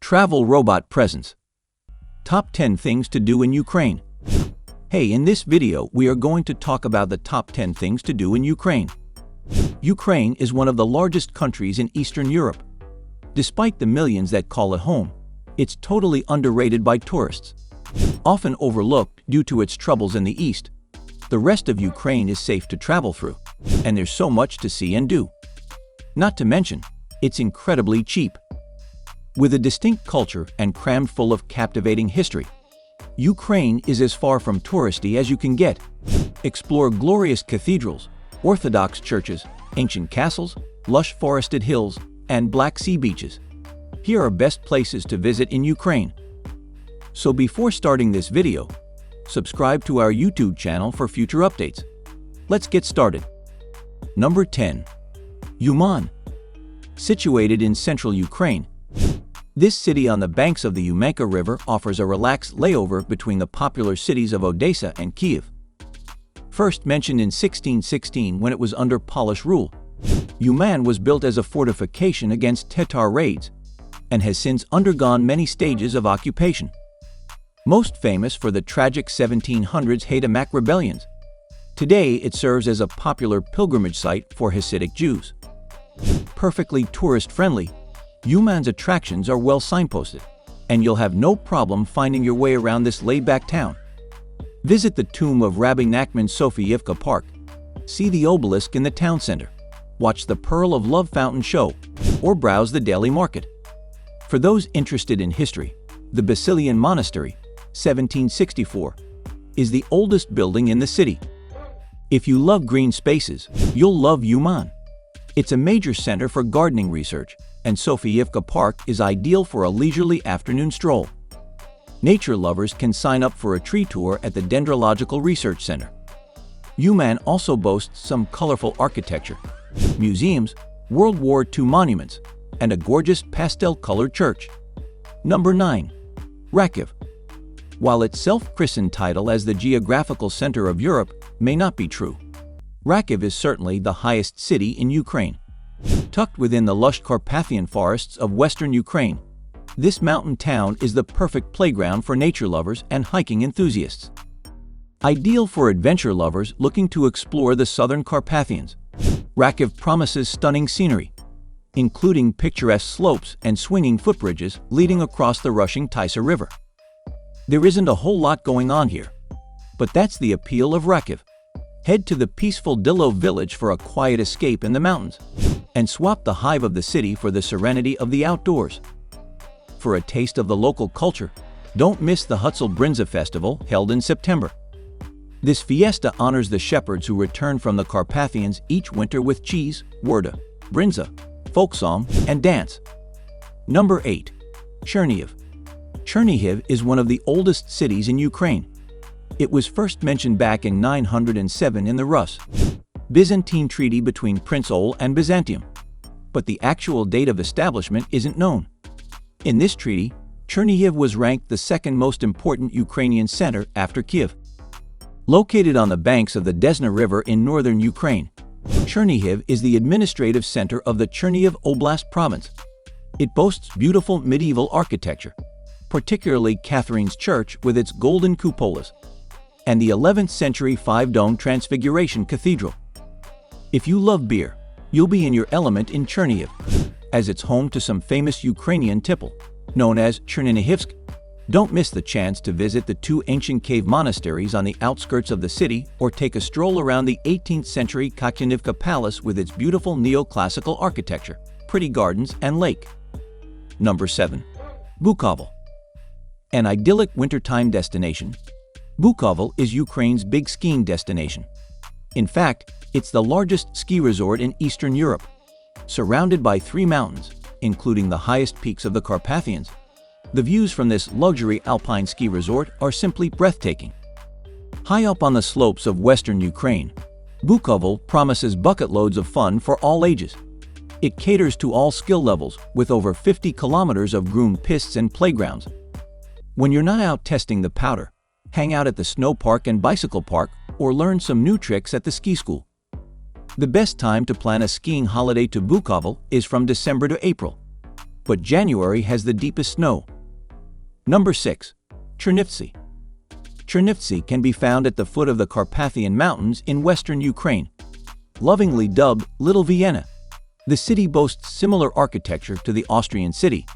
Travel robot presence. Top 10 things to do in Ukraine. Hey, in this video, we are going to talk about the top 10 things to do in Ukraine. Ukraine is one of the largest countries in Eastern Europe. Despite the millions that call it home, it's totally underrated by tourists. Often overlooked due to its troubles in the east, the rest of Ukraine is safe to travel through, and there's so much to see and do. Not to mention, it's incredibly cheap. With a distinct culture and crammed full of captivating history, Ukraine is as far from touristy as you can get. Explore glorious cathedrals, Orthodox churches, ancient castles, lush forested hills, and Black Sea beaches. Here are best places to visit in Ukraine. So before starting this video, subscribe to our YouTube channel for future updates. Let's get started. Number 10. Uman. Situated in central Ukraine, this city on the banks of the Umanka River offers a relaxed layover between the popular cities of Odessa and Kiev. First mentioned in 1616 when it was under Polish rule, Uman was built as a fortification against Tatar raids and has since undergone many stages of occupation. Most famous for the tragic 1700s Haydamak rebellions, today it serves as a popular pilgrimage site for Hasidic Jews. Perfectly tourist-friendly, Uman's attractions are well signposted, and you'll have no problem finding your way around this laid-back town. Visit the tomb of Rabbi Nachman Sofievka Park, see the obelisk in the town center, watch the Pearl of Love fountain show, or browse the daily market. For those interested in history, the Basilian Monastery, 1764, is the oldest building in the city. If you love green spaces, you'll love Uman. It's a major center for gardening research, and Sofievka Park is ideal for a leisurely afternoon stroll. Nature lovers can sign up for a tree tour at the Dendrological Research Center. Uman also boasts some colorful architecture, museums, World War II monuments, and a gorgeous pastel-colored church. Number 9. Rakiv. While its self-christened title as the geographical center of Europe may not be true, Rakiv is certainly the highest city in Ukraine. Tucked within the lush Carpathian forests of western Ukraine, this mountain town is the perfect playground for nature lovers and hiking enthusiasts. Ideal for adventure lovers looking to explore the southern Carpathians, Rakiv promises stunning scenery, including picturesque slopes and swinging footbridges leading across the rushing Tisa River. There isn't a whole lot going on here, but that's the appeal of Rakiv. Head to the peaceful Dilo village for a quiet escape in the mountains, and swap the hive of the city for the serenity of the outdoors. For a taste of the local culture, don't miss the Hutzel Brinza Festival held in September. This fiesta honors the shepherds who return from the Carpathians each winter with cheese, werda, brinza, folk song, and dance. Number 8. Chernihiv. Chernihiv is one of the oldest cities in Ukraine. It was first mentioned back in 907 in the Rus, Byzantine treaty between Prince Ogle and Byzantium, but the actual date of establishment isn't known. In this treaty, Chernihiv was ranked the second most important Ukrainian center after Kiev. Located on the banks of the Desna River in northern Ukraine, Chernihiv is the administrative center of the Chernihiv Oblast province. It boasts beautiful medieval architecture, particularly Catherine's Church with its golden cupolas, and the 11th century five-dome Transfiguration Cathedral. If you love beer, you'll be in your element in Chernihiv, as it's home to some famous Ukrainian tipple, known as Chernihivsk. Don't miss the chance to visit the two ancient cave monasteries on the outskirts of the city or take a stroll around the 18th century Kakyanivka Palace with its beautiful neoclassical architecture, pretty gardens, and lake. Number 7. Bukovel. An idyllic wintertime destination, Bukovel is Ukraine's big skiing destination. In fact, it's the largest ski resort in Eastern Europe. Surrounded by 3 mountains, including the highest peaks of the Carpathians, the views from this luxury alpine ski resort are simply breathtaking. High up on the slopes of western Ukraine, Bukovel promises bucket loads of fun for all ages. It caters to all skill levels with over 50 kilometers of groomed pistes and playgrounds. When you're not out testing the powder, hang out at the snow park and bicycle park, or learn some new tricks at the ski school. The best time to plan a skiing holiday to Bukovel is from December to April. but January has the deepest snow. Number 6. Chernivtsi. Chernivtsi can be found at the foot of the Carpathian Mountains in western Ukraine. Lovingly dubbed Little Vienna, the city boasts similar architecture to the Austrian city,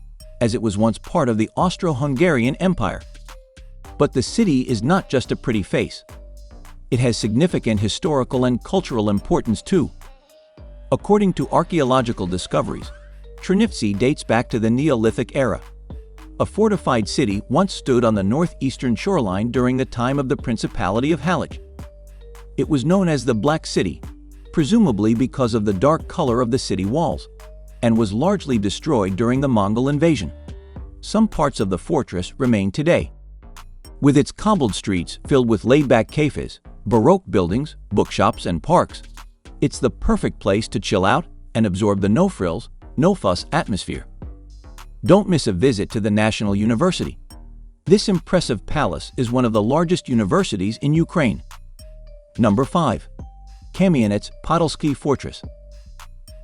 as it was once part of the Austro-Hungarian Empire. But the city is not just a pretty face. It has significant historical and cultural importance too. According to archaeological discoveries, Chernivtsi dates back to the Neolithic era. A fortified city once stood on the northeastern shoreline during the time of the Principality of Halych. It was known as the Black City, presumably because of the dark color of the city walls, and was largely destroyed during the Mongol invasion. Some parts of the fortress remain today. With its cobbled streets filled with laid-back cafes, Baroque buildings, bookshops, and parks, it's the perfect place to chill out and absorb the no-frills, no-fuss atmosphere. Don't miss a visit to the National University. This impressive palace is one of the largest universities in Ukraine. Number 5. Kamianets-Podilsky Fortress.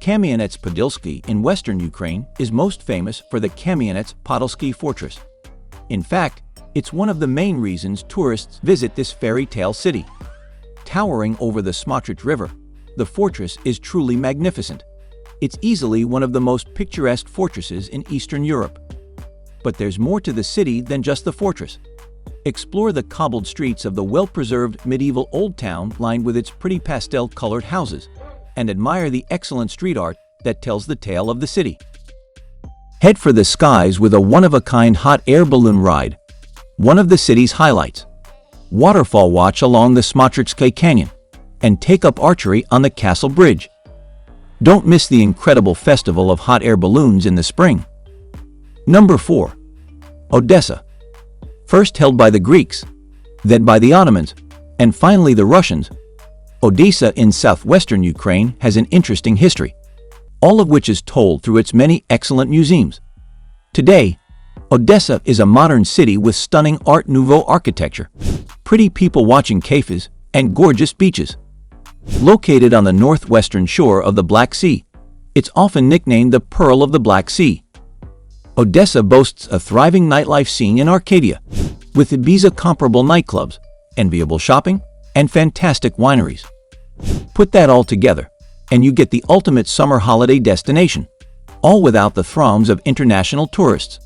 Kamianets-Podilsky in western Ukraine is most famous for the Kamianets-Podilsky Fortress. In fact, it's one of the main reasons tourists visit this fairy tale city. Towering over the Smotrich River, the fortress is truly magnificent. It's easily one of the most picturesque fortresses in Eastern Europe. But there's more to the city than just the fortress. Explore the cobbled streets of the well-preserved medieval Old Town lined with its pretty pastel-colored houses, and admire the excellent street art that tells the tale of the city. Head for the skies with a one-of-a-kind hot air balloon ride, one of the city's highlights. Waterfall watch along the Smotrichsky Canyon, and take up archery on the Castle Bridge. Don't miss the incredible festival of hot air balloons in the spring. Number 4. Odessa. First held by the Greeks, then by the Ottomans, and finally the Russians, Odessa in southwestern Ukraine has an interesting history, all of which is told through its many excellent museums. Today, Odessa is a modern city with stunning Art Nouveau architecture, pretty people-watching cafes, and gorgeous beaches. Located on the northwestern shore of the Black Sea, it's often nicknamed the Pearl of the Black Sea. Odessa boasts a thriving nightlife scene in Arcadia, with Ibiza-comparable nightclubs, enviable shopping, and fantastic wineries. Put that all together, and you get the ultimate summer holiday destination, all without the throngs of international tourists.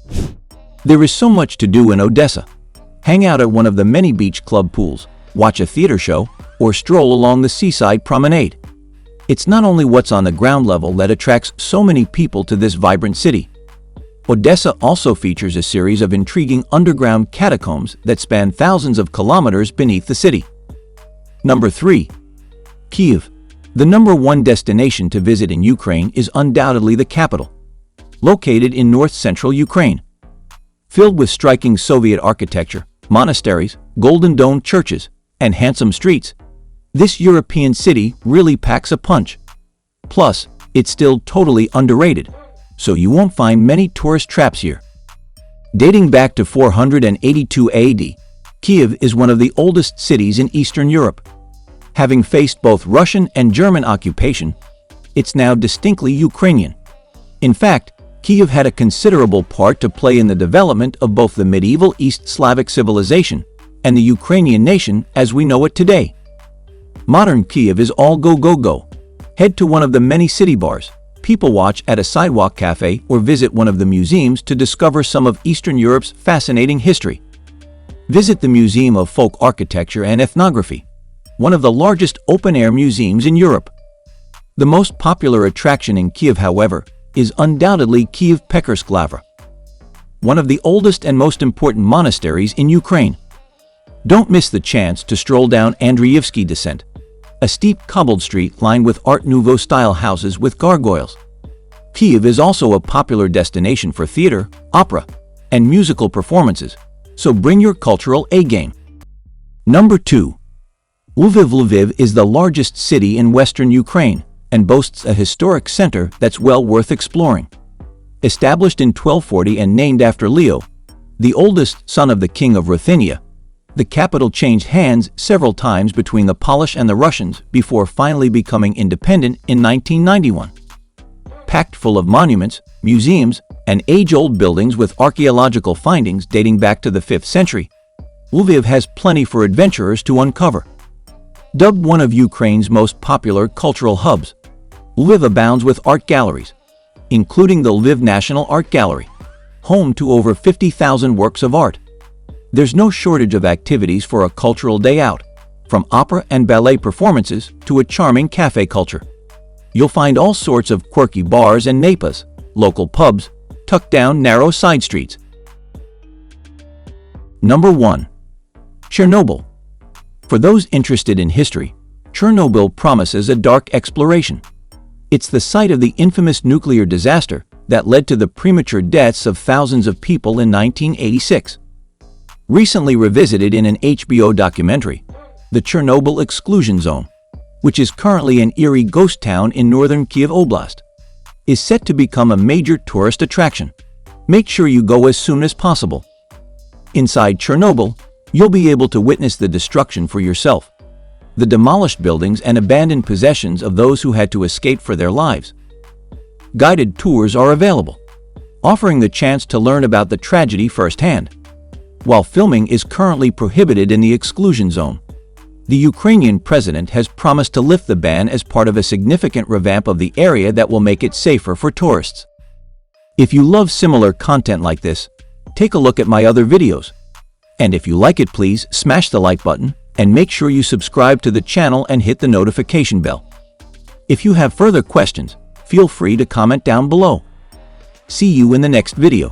There is so much to do in Odessa. Hang out at one of the many beach club pools, watch a theater show, or stroll along the seaside promenade. It's not only what's on the ground level that attracts so many people to this vibrant city. Odessa also features a series of intriguing underground catacombs that span thousands of kilometers beneath the city. Number 3. Kyiv. The number one destination to visit in Ukraine is undoubtedly the capital. Located in north-central Ukraine. Filled with striking Soviet architecture, monasteries, golden-domed churches, and handsome streets, this European city really packs a punch. Plus, it's still totally underrated, so you won't find many tourist traps here. Dating back to 482 AD, Kyiv is one of the oldest cities in Eastern Europe. Having faced both Russian and German occupation, it's now distinctly Ukrainian. In fact, Kyiv had a considerable part to play in the development of both the medieval East Slavic civilization and the Ukrainian nation as we know it today. Modern Kyiv is all go, go, go. Head to one of the many city bars, people watch at a sidewalk cafe, or visit one of the museums to discover some of Eastern Europe's fascinating history. Visit the Museum of Folk Architecture and Ethnography, one of the largest open-air museums in Europe. The most popular attraction in Kyiv, however, is undoubtedly Kyiv Pechersk Lavra, one of the oldest and most important monasteries in Ukraine. Don't miss the chance to stroll down Andreyevsky Descent, a steep cobbled street lined with Art Nouveau-style houses with gargoyles. Kyiv is also a popular destination for theater, opera, and musical performances, so bring your cultural A-game. Number 2. Lviv. Lviv is the largest city in western Ukraine and boasts a historic center that's well worth exploring. Established in 1240 and named after Leo, the oldest son of the king of Ruthenia, the capital changed hands several times between the Polish and the Russians before finally becoming independent in 1991. Packed full of monuments, museums, and age-old buildings with archaeological findings dating back to the 5th century, Lviv has plenty for adventurers to uncover. Dubbed one of Ukraine's most popular cultural hubs, Lviv abounds with art galleries, including the Lviv National Art Gallery, home to over 50,000 works of art. There's no shortage of activities for a cultural day out, from opera and ballet performances to a charming cafe culture. You'll find all sorts of quirky bars and napas, local pubs, tucked down narrow side streets. Number 1. Chernobyl. For those interested in history, Chernobyl promises a dark exploration. It's the site of the infamous nuclear disaster that led to the premature deaths of thousands of people in 1986. Recently revisited in an HBO documentary, the Chernobyl Exclusion Zone, which is currently an eerie ghost town in northern Kyiv Oblast, is set to become a major tourist attraction. Make sure you go as soon as possible. Inside Chernobyl, you'll be able to witness the destruction for yourself, the demolished buildings and abandoned possessions of those who had to escape for their lives. Guided tours are available, offering the chance to learn about the tragedy firsthand. While filming is currently prohibited in the exclusion zone, the Ukrainian president has promised to lift the ban as part of a significant revamp of the area that will make it safer for tourists. If you love similar content like this, take a look at my other videos. And if you like it, please smash the like button and make sure you subscribe to the channel and hit the notification bell. If you have further questions, feel free to comment down below. See you in the next video.